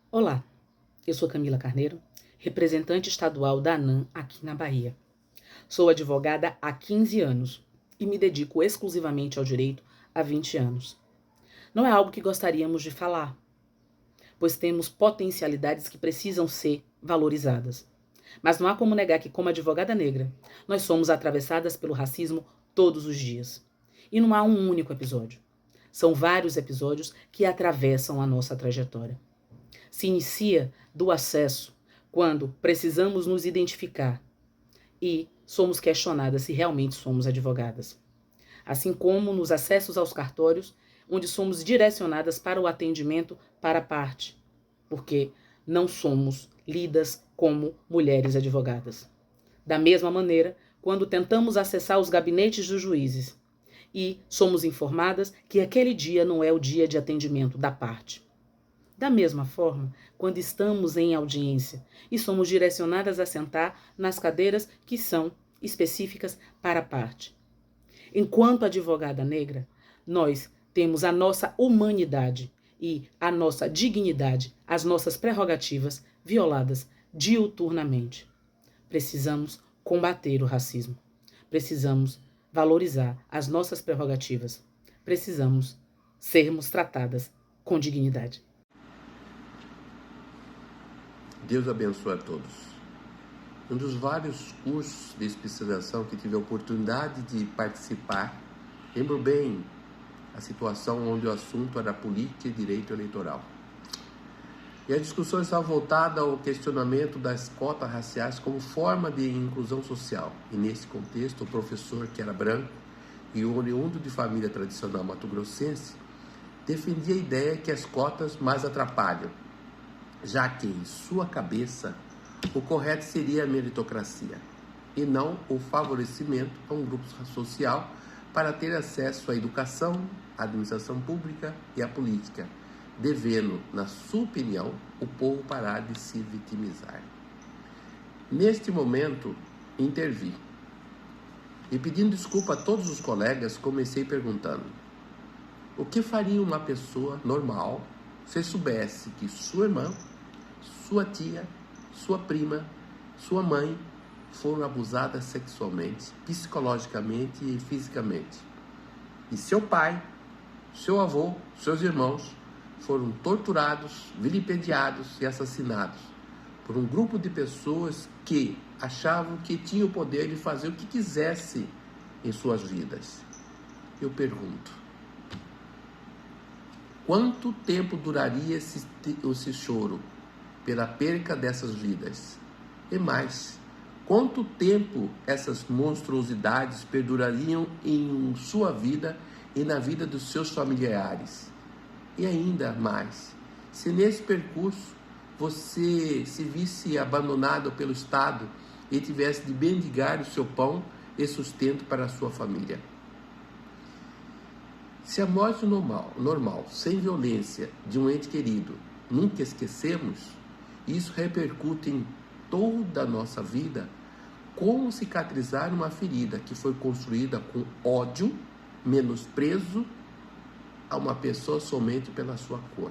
Olá, eu sou Camila Carneiro, representante estadual da ANAM aqui na Bahia. Sou advogada há 15 anos e me dedico exclusivamente ao direito há 20 anos. Não é algo que gostaríamos de falar, pois temos potencialidades que precisam ser valorizadas. Mas não há como negar que, como advogada negra, nós somos atravessadas pelo racismo todos os dias. E não há um único episódio. São vários episódios que atravessam a nossa trajetória. Se inicia do acesso, quando precisamos nos identificar e somos questionadas se realmente somos advogadas. Assim como nos acessos aos cartórios, onde somos direcionadas para o atendimento para a parte, porque não somos lidas como mulheres advogadas. Da mesma maneira, quando tentamos acessar os gabinetes dos juízes e somos informadas que aquele dia não é o dia de atendimento da parte. Da mesma forma, quando estamos em audiência e somos direcionadas a sentar nas cadeiras que são específicas para a parte. Enquanto advogada negra, nós temos a nossa humanidade e a nossa dignidade, as nossas prerrogativas violadas diuturnamente. Precisamos combater o racismo. Precisamos valorizar as nossas prerrogativas. Precisamos sermos tratadas com dignidade. Deus abençoe a todos. Um dos vários cursos de especialização que tive a oportunidade de participar, lembro bem a situação onde o assunto era política e direito eleitoral. E a discussão estava voltada ao questionamento das cotas raciais como forma de inclusão social. E nesse contexto, o professor, que era branco e oriundo de família tradicional mato-grossense, defendia a ideia que as cotas mais atrapalham, já que em sua cabeça o correto seria a meritocracia e não o favorecimento a um grupo social para ter acesso à educação, à administração pública e à política, devendo, na sua opinião, o povo parar de se vitimizar. Neste momento, intervi e, pedindo desculpa a todos os colegas, comecei perguntando: o que faria uma pessoa normal se soubesse que sua irmã, sua tia, sua prima, sua mãe foram abusadas sexualmente, psicologicamente e fisicamente? E seu pai, seu avô, seus irmãos foram torturados, vilipendiados e assassinados por um grupo de pessoas que achavam que tinham o poder de fazer o que quisesse em suas vidas. Eu pergunto: quanto tempo duraria esse choro pela perca dessas vidas? E mais, quanto tempo essas monstruosidades perdurariam em sua vida e na vida dos seus familiares? E ainda mais, se nesse percurso você se visse abandonado pelo Estado e tivesse de mendigar o seu pão e sustento para a sua família? Se a morte normal, sem violência, de um ente querido, nunca esquecemos, isso repercute em toda a nossa vida, como cicatrizar uma ferida que foi construída com ódio, menosprezo a uma pessoa somente pela sua cor.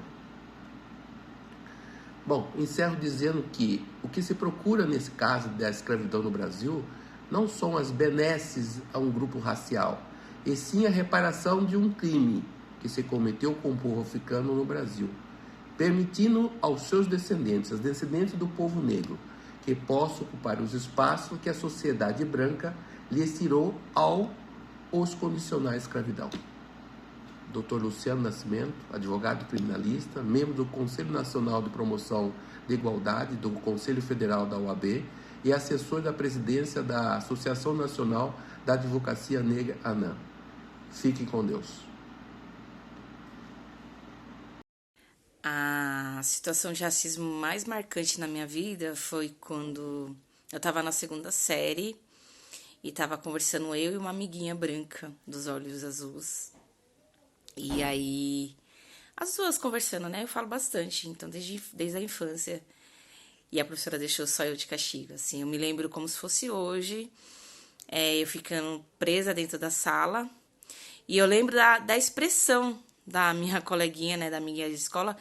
Bom, encerro dizendo que o que se procura nesse caso da escravidão no Brasil não são as benesses a um grupo racial, e sim a reparação de um crime que se cometeu com o povo africano no Brasil, permitindo aos seus descendentes, os descendentes do povo negro, que possam ocupar os espaços que a sociedade branca lhes tirou ao os condicionar à escravidão. Dr. Luciano Nascimento, advogado criminalista, membro do Conselho Nacional de Promoção da Igualdade, do Conselho Federal da OAB e assessor da presidência da Associação Nacional da Advocacia Negra, ANAM. Fiquem com Deus. A situação de racismo mais marcante na minha vida foi quando eu estava na segunda série e estava conversando eu e uma amiguinha branca dos olhos azuis. E aí, as duas conversando, né? Eu falo bastante, então desde a infância. E a professora deixou só eu de castigo, assim. Eu me lembro como se fosse hoje, eu ficando presa dentro da sala. E eu lembro da expressão da minha coleguinha, né, da minha de escola,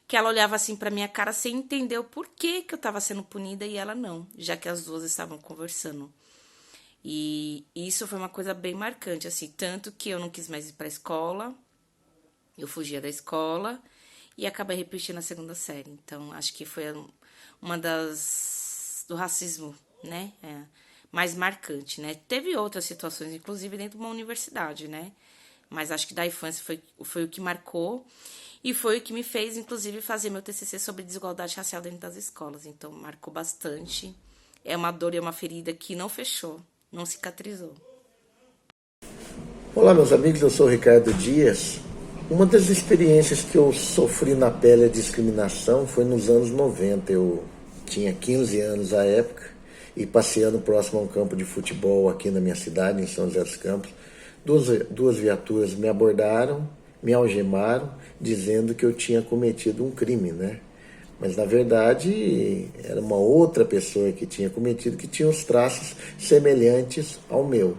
que ela olhava assim pra minha cara sem entender o porquê que eu tava sendo punida e ela não, já que as duas estavam conversando. E isso foi uma coisa bem marcante, assim, tanto que eu não quis mais ir pra escola, eu fugia da escola e acabei repetindo a segunda série. Então, acho que foi uma do racismo, né? Mais marcante, né? Teve outras situações, inclusive dentro de uma universidade, né? Mas acho que da infância foi o que marcou e foi o que me fez, inclusive, fazer meu TCC sobre desigualdade racial dentro das escolas. Então, marcou bastante. É uma dor e uma ferida que não fechou, não cicatrizou. Olá, meus amigos, eu sou o Ricardo Dias. Uma das experiências que eu sofri na pele a discriminação foi nos anos 90. Eu tinha 15 anos à época e passeando próximo a um campo de futebol aqui na minha cidade, em São José dos Campos, duas viaturas me abordaram, me algemaram, dizendo que eu tinha cometido um crime, né? Mas, na verdade, era uma outra pessoa que tinha cometido, que tinha os traços semelhantes ao meu.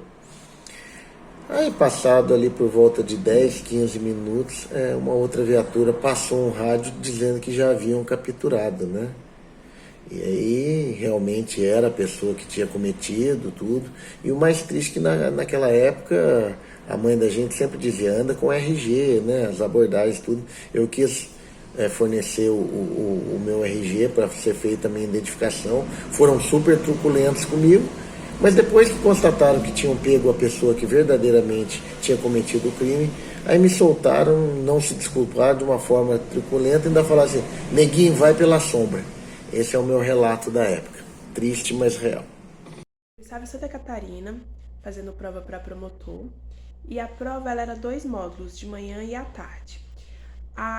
Aí, passado ali por volta de 10, 15 minutos, uma outra viatura passou um rádio dizendo que já haviam capturado, né? E aí, realmente era a pessoa que tinha cometido tudo. E o mais triste é que naquela época, a mãe da gente sempre dizia, anda com RG, né? As abordagens, tudo. Eu quis fornecer o meu RG para ser feita a minha identificação. Foram super truculentos comigo. Mas depois que constataram que tinham pego a pessoa que verdadeiramente tinha cometido o crime, aí me soltaram, não se desculparam de uma forma truculenta e ainda falaram assim, neguinho, vai pela sombra. Esse é o meu relato da época. Triste, mas real. Eu estava em Santa Catarina, fazendo prova para promotor, e a prova ela era 2 módulos, de manhã e à tarde.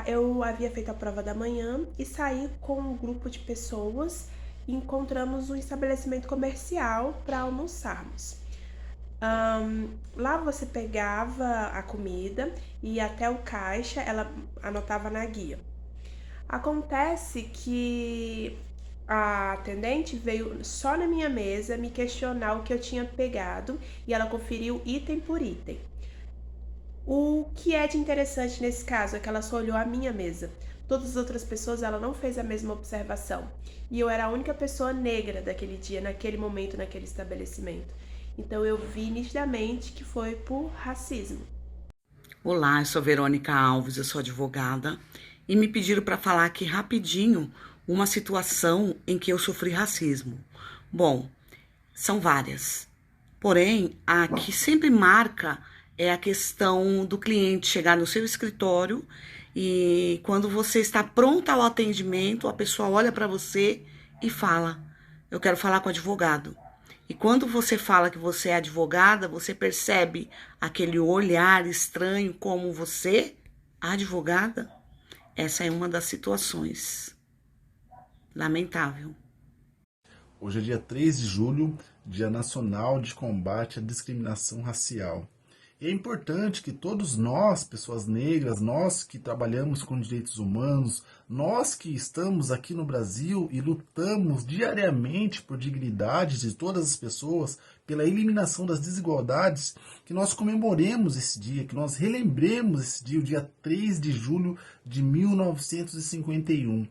Eu havia feito a prova da manhã e saí com um grupo de pessoas e encontramos um estabelecimento comercial para almoçarmos. Lá você pegava a comida e ia até o caixa, ela anotava na guia. Acontece que a atendente veio só na minha mesa me questionar o que eu tinha pegado e ela conferiu item por item. O que é de interessante nesse caso é que ela só olhou a minha mesa. Todas as outras pessoas, ela não fez a mesma observação. E eu era a única pessoa negra daquele dia, naquele momento, naquele estabelecimento. Então eu vi nitidamente que foi por racismo. Olá, eu sou Verônica Alves, eu sou advogada e me pediram para falar aqui rapidinho uma situação em que eu sofri racismo. Bom, são várias. Porém, a que sempre marca é a questão do cliente chegar no seu escritório e quando você está pronta ao atendimento, a pessoa olha para você e fala, eu quero falar com o advogado. E quando você fala que você é advogada, você percebe aquele olhar estranho como você, advogada? Essa é uma das situações. Lamentável. Hoje é dia 3 de julho, Dia Nacional de Combate à Discriminação Racial. E é importante que todos nós, pessoas negras, nós que trabalhamos com direitos humanos, nós que estamos aqui no Brasil e lutamos diariamente por dignidade de todas as pessoas, pela eliminação das desigualdades, que nós comemoremos esse dia, que nós relembremos esse dia, o dia 3 de julho de 1951.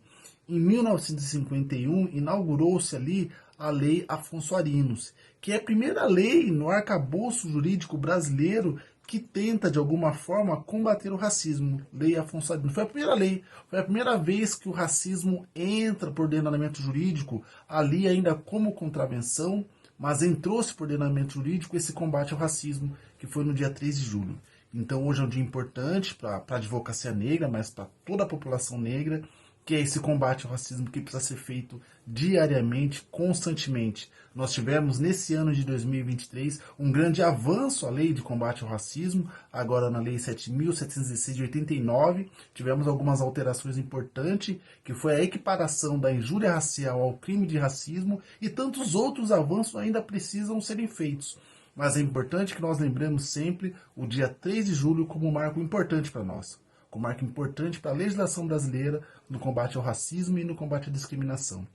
Em 1951, inaugurou-se ali a Lei Afonso Arinos, que é a primeira lei no arcabouço jurídico brasileiro que tenta, de alguma forma, combater o racismo. Lei Afonso Arinos. Foi a primeira lei, foi a primeira vez que o racismo entra por ordenamento jurídico, ali ainda como contravenção, mas entrou-se por ordenamento jurídico esse combate ao racismo, que foi no dia 3 de julho. Então hoje é um dia importante para a advocacia negra, mas para toda a população negra, que é esse combate ao racismo que precisa ser feito diariamente, constantemente. Nós tivemos, nesse ano de 2023, um grande avanço à lei de combate ao racismo, agora na lei 7.716 de 89, tivemos algumas alterações importantes, que foi a equiparação da injúria racial ao crime de racismo, e tantos outros avanços ainda precisam serem feitos. Mas é importante que nós lembremos sempre o dia 3 de julho como um marco importante para nós, como marco importante para a legislação brasileira no combate ao racismo e no combate à discriminação.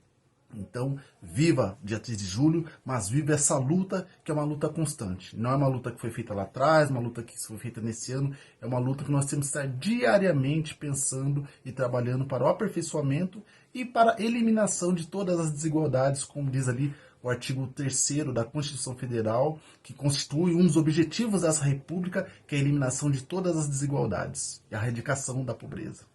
Então, viva dia 3 de julho, mas viva essa luta, que é uma luta constante. Não é uma luta que foi feita lá atrás, uma luta que foi feita nesse ano, é uma luta que nós temos que estar diariamente pensando e trabalhando para o aperfeiçoamento e para a eliminação de todas as desigualdades, como diz ali o artigo 3º da Constituição Federal, que constitui um dos objetivos dessa república, que é a eliminação de todas as desigualdades e a erradicação da pobreza.